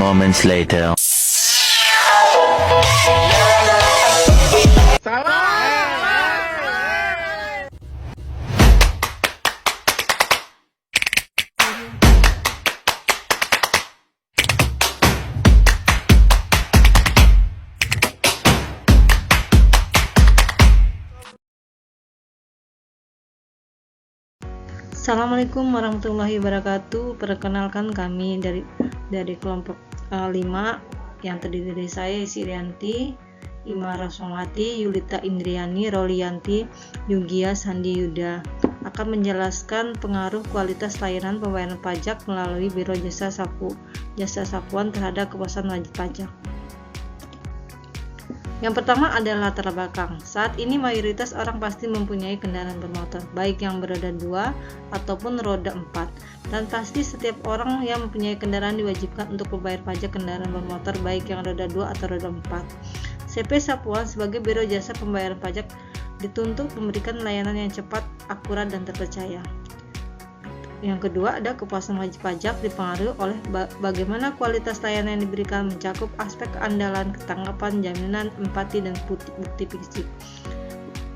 moments later. Assalamualaikum warahmatullahi wabarakatuh. Perkenalkan kami dari kelompok 5 yang terdiri dari saya Sirianti, Ima Rasmawati, Yulita Indriani, Rolianti, Yugia Sandi Yuda akan menjelaskan pengaruh kualitas layanan pembayaran pajak melalui Biro Jasa Sapuan terhadap kepuasan wajib pajak. Yang pertama adalah latar belakang. Saat ini mayoritas orang pasti mempunyai kendaraan bermotor, baik yang beroda 2 ataupun roda 4. Dan pasti setiap orang yang mempunyai kendaraan diwajibkan untuk membayar pajak kendaraan bermotor, baik yang roda 2 atau roda 4. CP Sapuan sebagai Biro Jasa Pembayaran Pajak dituntut memberikan layanan yang cepat, akurat, dan terpercaya. Yang kedua ada kepuasan wajib pajak dipengaruhi oleh bagaimana kualitas layanan yang diberikan, mencakup aspek keandalan, ketangkapan, jaminan, empati, dan bukti fisik.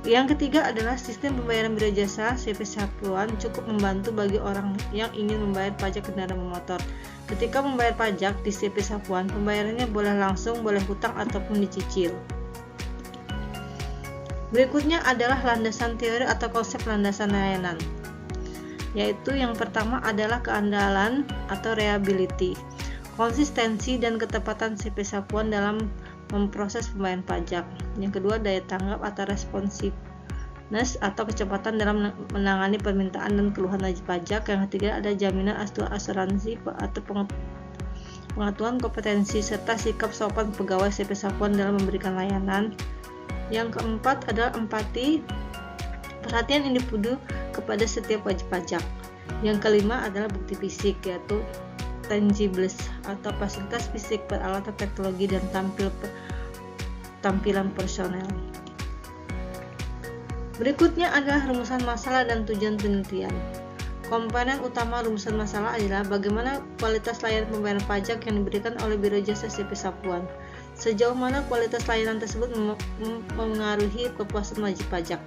Yang ketiga adalah sistem pembayaran Biro Jasa CP Sapuan cukup membantu bagi orang yang ingin membayar pajak kendaraan bermotor. Ketika membayar pajak di CP Sapuan, pembayarannya boleh langsung, boleh hutang, ataupun dicicil. Berikutnya adalah landasan teori atau konsep landasan layanan, yaitu yang pertama adalah keandalan atau reliability, konsistensi dan ketepatan CP Sapuan dalam memproses pembayaran pajak. Yang kedua daya tanggap atau responsiveness atau kecepatan dalam menangani permintaan dan keluhan wajib pajak. Yang ketiga ada jaminan asuransi atau pengetahuan kompetensi serta sikap sopan pegawai CP Sapuan dalam memberikan layanan. Yang keempat adalah empati, perhatian individu kepada setiap wajib pajak. Yang kelima adalah bukti fisik, yaitu tangibles atau fasilitas fisik, peralatan teknologi, dan tampilan personel. Berikutnya adalah rumusan masalah dan tujuan penelitian. Komponen utama rumusan masalah adalah bagaimana kualitas layanan pembayaran pajak yang diberikan oleh Biro Jasa CP Sapuan. Sejauh mana kualitas layanan tersebut mempengaruhi kepuasan wajib pajak.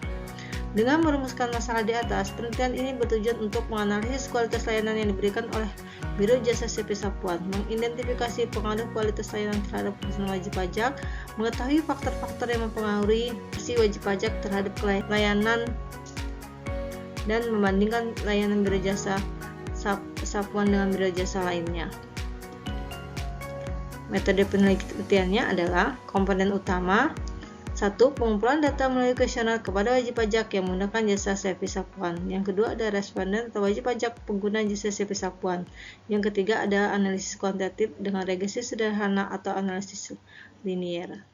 Dengan merumuskan masalah di atas, penelitian ini bertujuan untuk menganalisis kualitas layanan yang diberikan oleh Biro Jasa CP Sapuan, mengidentifikasi pengaruh kualitas layanan terhadap kepuasan wajib pajak, mengetahui faktor-faktor yang mempengaruhi si wajib pajak terhadap layanan, dan membandingkan layanan Biro Jasa Sapuan dengan Biro Jasa lainnya. Metode penelitiannya adalah komponen utama. 1. Pengumpulan data melalui kuesioner kepada wajib pajak yang menggunakan jasa CP Sapuan. Yang kedua ada responden atau wajib pajak pengguna jasa CP Sapuan. Yang ketiga ada analisis kuantitatif dengan regresi sederhana atau analisis linier.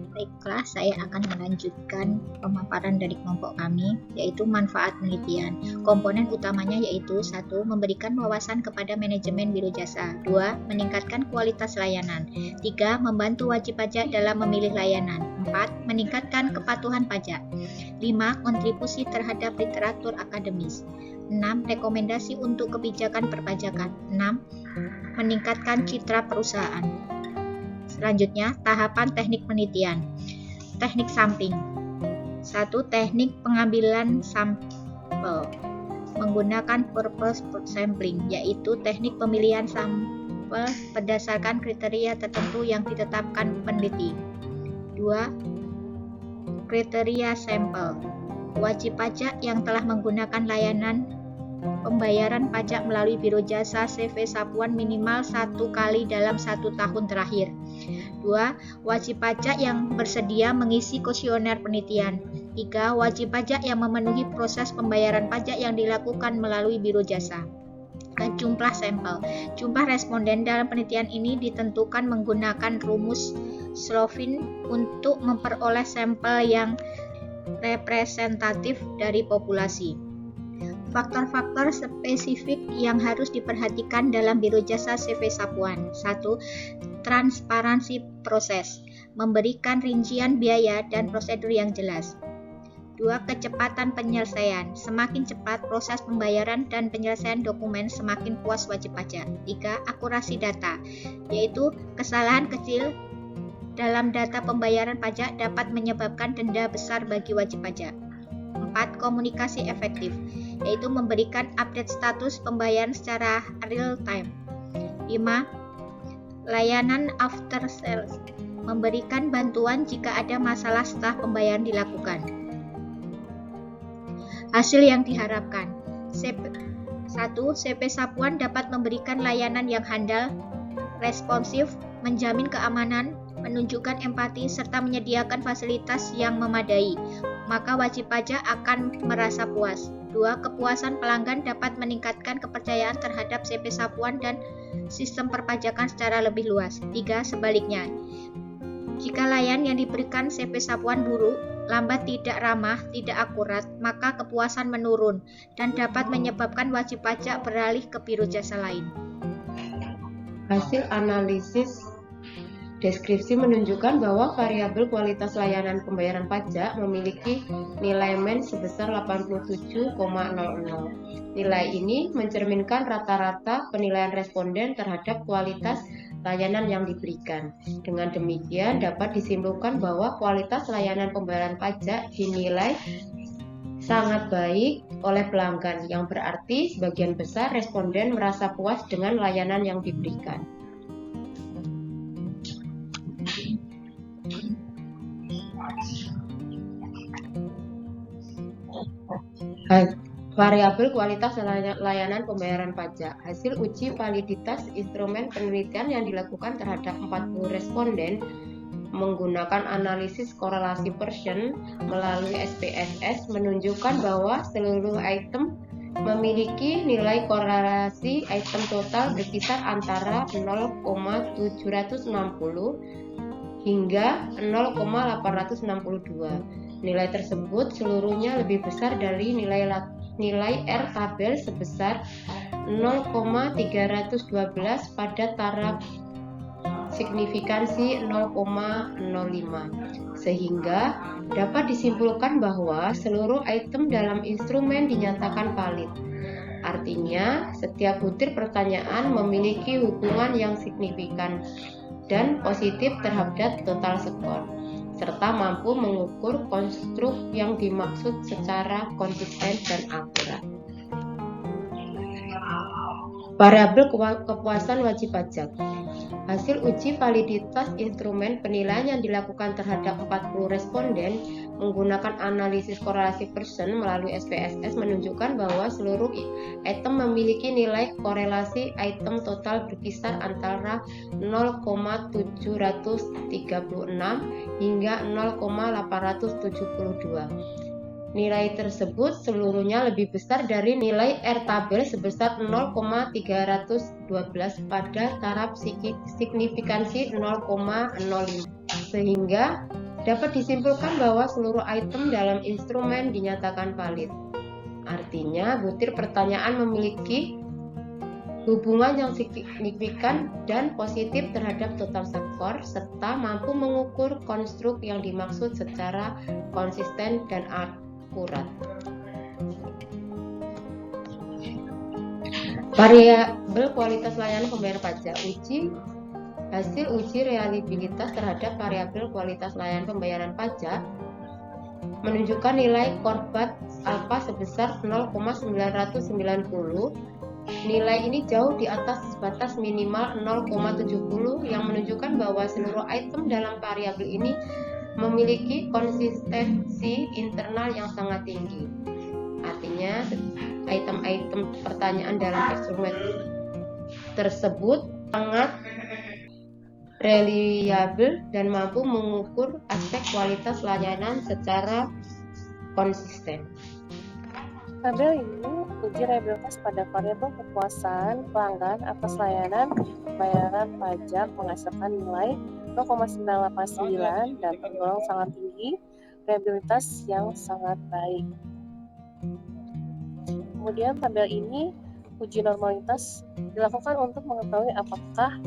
Baiklah, saya akan melanjutkan pemaparan dari kelompok kami, yaitu manfaat penelitian. Komponen utamanya yaitu 1. Memberikan wawasan kepada manajemen Biro Jasa. 2. Meningkatkan kualitas layanan. 3. Membantu wajib pajak dalam memilih layanan. 4. Meningkatkan kepatuhan pajak. 5. Kontribusi terhadap literatur akademis. 6. Rekomendasi untuk kebijakan perpajakan. 6. Meningkatkan citra perusahaan. Selanjutnya, tahapan teknik penelitian. Teknik sampling. 1. Teknik pengambilan sampel menggunakan purpose sampling, yaitu teknik pemilihan sampel berdasarkan kriteria tertentu yang ditetapkan peneliti. 2. Kriteria sampel. Wajib pajak yang telah menggunakan layanan pembayaran pajak melalui Biro Jasa CP Sapuan minimal 1 kali dalam 1 tahun terakhir. 2. Wajib pajak yang bersedia mengisi kuesioner penelitian. 3. Wajib pajak yang memenuhi proses pembayaran pajak yang dilakukan melalui Biro Jasa. Dan jumlah sampel. Jumlah responden dalam penelitian ini ditentukan menggunakan rumus Slovin untuk memperoleh sampel yang representatif dari populasi. Faktor-faktor spesifik yang harus diperhatikan dalam Biro Jasa CP Sapuan. 1. Transparansi proses, memberikan rincian biaya dan prosedur yang jelas. 2. Kecepatan penyelesaian. Semakin cepat proses pembayaran dan penyelesaian dokumen, semakin puas wajib pajak. 3. Akurasi data, yaitu kesalahan kecil dalam data pembayaran pajak dapat menyebabkan denda besar bagi wajib pajak. 4. Komunikasi efektif, yaitu memberikan update status pembayaran secara real time. 5. Layanan after sales, memberikan bantuan jika ada masalah setelah pembayaran dilakukan. Hasil yang diharapkan. 1. CP Sapuan dapat memberikan layanan yang handal, responsif, menjamin keamanan, menunjukkan empati, serta menyediakan fasilitas yang memadai, maka wajib pajak akan merasa puas. 2. Kepuasan pelanggan dapat meningkatkan kepercayaan terhadap CP Sapuan dan sistem perpajakan secara lebih luas. 3. Sebaliknya, jika layanan yang diberikan CP Sapuan buruk, lambat, tidak ramah, tidak akurat, maka kepuasan menurun dan dapat menyebabkan wajib pajak beralih ke biro jasa lain. Hasil analisis deskripsi menunjukkan bahwa variabel kualitas layanan pembayaran pajak memiliki nilai MEN sebesar 87,00. Nilai ini mencerminkan rata-rata penilaian responden terhadap kualitas layanan yang diberikan. Dengan demikian, dapat disimpulkan bahwa kualitas layanan pembayaran pajak dinilai sangat baik oleh pelanggan, yang berarti sebagian besar responden merasa puas dengan layanan yang diberikan. Variabel kualitas layanan pembayaran pajak. Hasil uji validitas instrumen penelitian yang dilakukan terhadap 40 responden menggunakan analisis korelasi Pearson melalui SPSS menunjukkan bahwa seluruh item memiliki nilai korelasi item total berkisar antara 0,760 hingga 0,862. Nilai tersebut seluruhnya lebih besar dari nilai R tabel sebesar 0,312 pada taraf signifikansi 0,05, sehingga dapat disimpulkan bahwa seluruh item dalam instrumen dinyatakan valid. Artinya, setiap butir pertanyaan memiliki hubungan yang signifikan dan positif terhadap total skor, serta mampu mengukur konstruk yang dimaksud secara konsisten dan akurat. Variabel kepuasan wajib pajak. Hasil uji validitas instrumen penilaian yang dilakukan terhadap 40 responden menggunakan analisis korelasi Pearson melalui SPSS menunjukkan bahwa seluruh item memiliki nilai korelasi item total berkisar antara 0,736 hingga 0,872. Nilai tersebut seluruhnya lebih besar dari nilai R tabel sebesar 0,312 pada taraf signifikansi 0,05, sehingga dapat disimpulkan bahwa seluruh item dalam instrumen dinyatakan valid. Artinya, butir pertanyaan memiliki hubungan yang signifikan dan positif terhadap total skor, serta mampu mengukur konstruk yang dimaksud secara konsisten dan akurat. Variabel kualitas layanan pembayaran pajak. Hasil uji reliabilitas terhadap variabel kualitas layanan pembayaran pajak menunjukkan nilai korbat alfa sebesar 0,990. Nilai ini jauh di atas batas minimal 0,70 yang menunjukkan bahwa seluruh item dalam variabel ini memiliki konsistensi internal yang sangat tinggi. Artinya, item-item pertanyaan dalam instrumen tersebut sangat reliable dan mampu mengukur aspek kualitas layanan secara konsisten. Tabel ini uji reliabilitas pada variabel kepuasan pelanggan atas layanan pembayaran pajak menghasilkan nilai 0,989 dan tergolong sangat tinggi, reliabilitas yang sangat baik. Kemudian tabel ini uji normalitas dilakukan untuk mengetahui apakah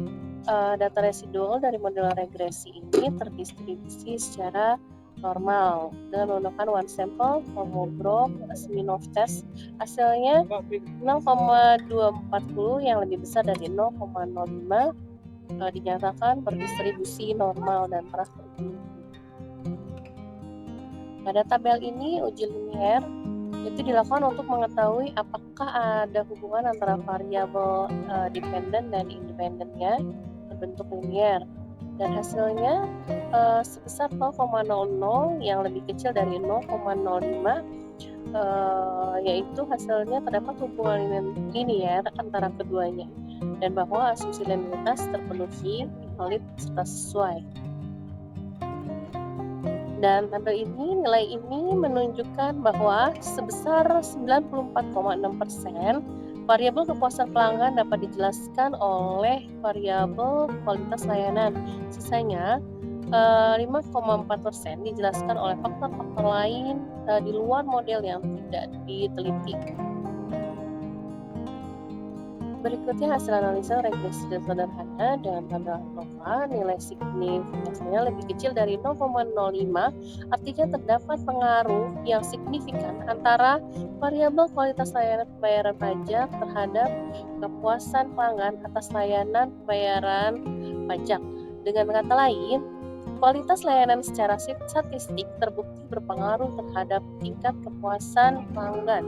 data residual dari model regresi ini terdistribusi secara normal dengan menggunakan one sample Kolmogorov Smirnov test. Hasilnya 0,240 yang lebih besar dari 0,05 dinyatakan berdistribusi normal dan terakhir. Pada tabel ini uji linier itu dilakukan untuk mengetahui apakah ada hubungan antara variabel dependen dan independennya berbentuk linier, dan hasilnya sebesar 0,00 yang lebih kecil dari 0,05, yaitu hasilnya terdapat hubungan linier antara keduanya dan bahwa asumsi linearitas terpenuhi, valid, serta sesuai. Dan tabel ini, nilai ini menunjukkan bahwa sebesar 94,6% variabel kepuasan pelanggan dapat dijelaskan oleh variabel kualitas layanan. Sisanya 5,4% dijelaskan oleh faktor-faktor lain di luar model yang tidak diteliti. Berikutnya hasil analisa regresi sederhana dengan tabel ANOVA. Nilai signifikansinya lebih kecil dari 0,05, artinya terdapat pengaruh yang signifikan antara variabel kualitas layanan pembayaran pajak terhadap kepuasan pelanggan atas layanan pembayaran pajak. Dengan kata lain, kualitas layanan secara statistik terbukti berpengaruh terhadap tingkat kepuasan pelanggan.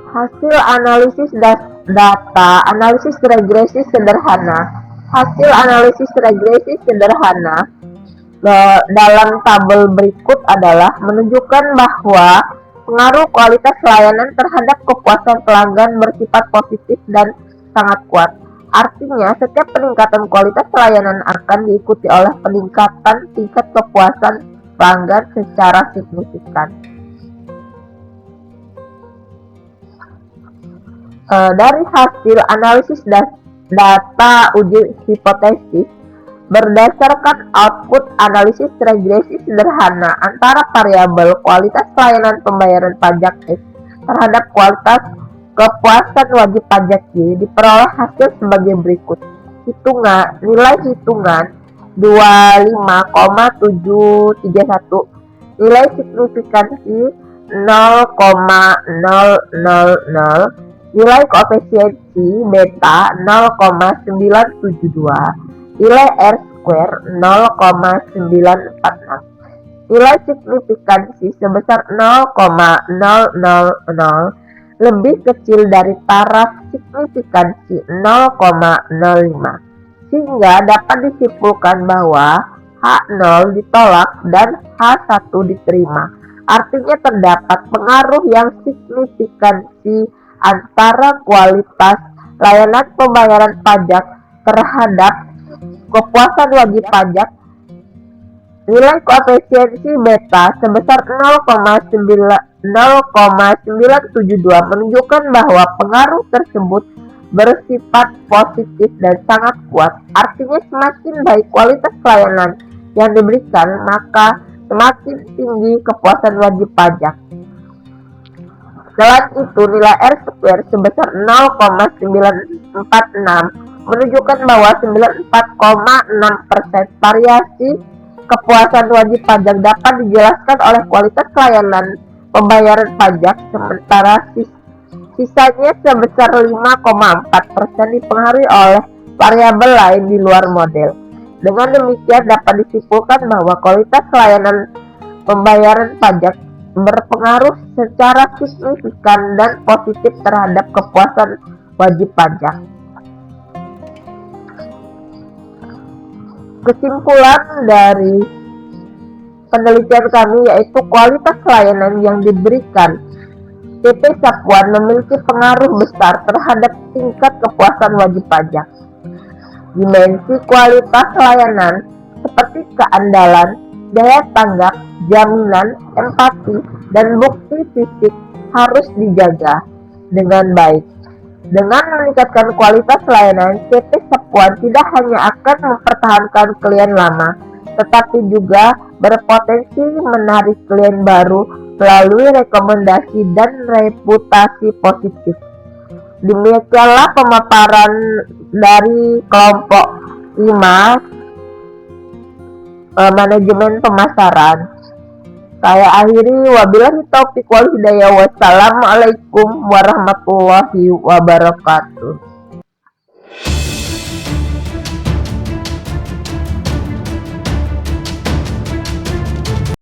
Hasil analisis data analisis regresi sederhana. Hasil analisis regresi sederhana dalam tabel berikut adalah menunjukkan bahwa pengaruh kualitas layanan terhadap kepuasan pelanggan bersifat positif dan sangat kuat. Artinya, setiap peningkatan kualitas layanan akan diikuti oleh peningkatan tingkat kepuasan pelanggan secara signifikan. Dari hasil analisis data uji hipotesis berdasarkan output analisis regresi sederhana antara variabel kualitas layanan pembayaran pajak X terhadap kualitas kepuasan wajib pajak Y, diperoleh hasil sebagai berikut. Nilai hitungan 25,731, nilai signifikansi 0,000, nilai koefisiensi beta 0,972, nilai R-square 0,946. Nilai signifikansi sebesar 0,000 lebih kecil dari taraf signifikansi 0,05, sehingga dapat disimpulkan bahwa H0 ditolak dan H1 diterima. Artinya terdapat pengaruh yang signifikansi antara kualitas layanan pembayaran pajak terhadap kepuasan wajib pajak. Nilai koefisiensi beta sebesar 0,972 menunjukkan bahwa pengaruh tersebut bersifat positif dan sangat kuat. Artinya semakin baik kualitas layanan yang diberikan, maka semakin tinggi kepuasan wajib pajak. Selain itu, nilai R-square sebesar 0,946 menunjukkan bahwa 94,6% variasi kepuasan wajib pajak dapat dijelaskan oleh kualitas layanan pembayaran pajak, sementara sisanya sebesar 5,4% dipengaruhi oleh variabel lain di luar model. Dengan demikian dapat disimpulkan bahwa kualitas layanan pembayaran pajak berpengaruh secara signifikan dan positif terhadap kepuasan wajib pajak. Kesimpulan dari penelitian kami yaitu kualitas layanan yang diberikan PT Sapuan memiliki pengaruh besar terhadap tingkat kepuasan wajib pajak. Dimensi kualitas layanan seperti keandalan, daya tanggap, jaminan, empati, dan bukti fisik harus dijaga dengan baik. Dengan meningkatkan kualitas layanan, PT Sapuan tidak hanya akan mempertahankan klien lama, tetapi juga berpotensi menarik klien baru melalui rekomendasi dan reputasi positif. Demikianlah pemaparan dari kelompok 5 manajemen pemasaran. Saya akhiri, wabillahi taufiq wal hidayah. Wassalamualaikum warahmatullahi wabarakatuh.